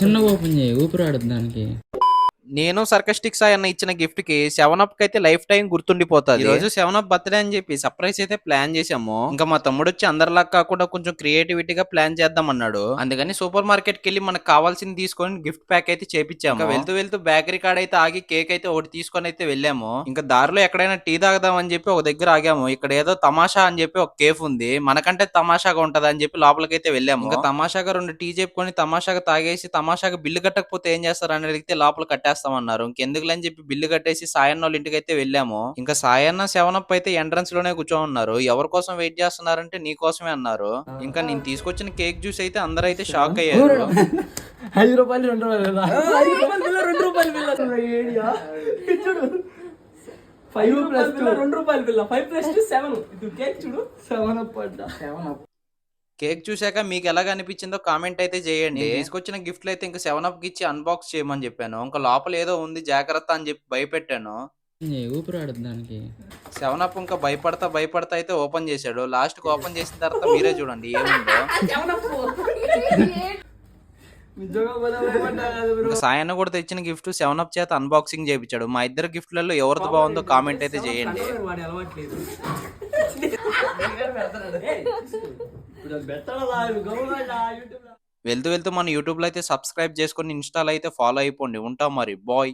చిన్నగా ఓపెన్ చేయి ఊపిరాడదు దానికి. నేను సర్కస్టిక్ సాయి అన్న ఇచ్చిన గిఫ్ట్ కి 7 అప్ అయితే లైఫ్ టైం గుర్తుండిపోతుంది. ఈ రోజు 7 అప్ బర్త్డే అని చెప్పి సర్ప్రైజ్ అయితే ప్లాన్ చేసాము. ఇంకా మా తమ్ముడు వచ్చి అందరిలా కాకుండా కొంచెం క్రియేటివిటీగా ప్లాన్ చేద్దాం అన్నాడు. అందుకని సూపర్ మార్కెట్ కి వెళ్ళి మనకు కావాల్సింది తీసుకొని గిఫ్ట్ ప్యాక్ అయితే చేపించాము. ఇంకా వెళ్తూ వెళ్తూ బేకరీ కాడ అయితే ఆగి కేక్ అయితే ఒకటి తీసుకొని అయితే వెళ్ళాము. ఇంకా దారిలో ఎక్కడైనా టీ తాగదాం అని చెప్పి ఒక దగ్గర ఆగాము. ఇక్కడ ఏదో తమాషా అని చెప్పి ఒక కేఫ్ ఉంది. మనకంటే తమాషాగా ఉంటది అని చెప్పి లోపలికైతే వెళ్ళాము. ఇంకా తమాషాగా 2 టీ చెప్పుకొని తమాషాగా తాగేసి తమాషాగా బిల్లు కట్టకపోతే ఏం చేస్తారు అని అడిగితే లోపల కట్టేస్తామన్నారు. ఇంకెందుకులని చెప్పి బిల్లు కట్టేసి సాయన్న వాళ్ళ ఇంటికి అయితే వెళ్ళాము. ఇంకా సాయన్న 7 అప్ అయితే ఎంట్రన్స్ లోనే కూర్చోమన్నారు. ఎవరి కోసం వెయిట్ చేస్తున్నారంటే నీ కోసమే అన్నారు. ఇంకా నేను తీసుకొచ్చిన కేక్ జ్యూస్ అయితే అందరూ అయితే షాక్ అయ్యారు. ₹5 కేక్ చూశాక మీకు ఎలాగ అనిపించిందో కామెంట్ అయితే చేయండి. తీసుకొచ్చిన గిఫ్ట్లు అయితే ఇంకా 7 అప్ కి ఇచ్చి అన్బాక్స్ చేయమని చెప్పాను. ఇంకా లోపల ఏదో ఉంది జాగ్రత్త అని చెప్పి భయపెట్టాను. ఊపిరాడదు దానికి. 7 అప్ ఇంకా భయపడతా భయపడతా అయితే ఓపెన్ చేశాడు. లాస్ట్ కి ఓపెన్ చేసిన తర్వాత మీరే చూడండి ఏముందో. ఇంకా సాయన్న కూడా తెచ్చిన గిఫ్ట్ 7 అప్ చేత అన్బాక్సింగ్ చేయించాడు. మా ఇద్దరు గిఫ్ట్లలో ఎవరిది బాగుందో కామెంట్ అయితే చేయండి. వెళ్తూ వెళ్తూ మన యూట్యూబ్ లో అయితే సబ్స్క్రైబ్ చేసుకొని ఇన్స్టాలో అయితే ఫాలో అయిపోండి. ఉంటాం మరి బాయ్.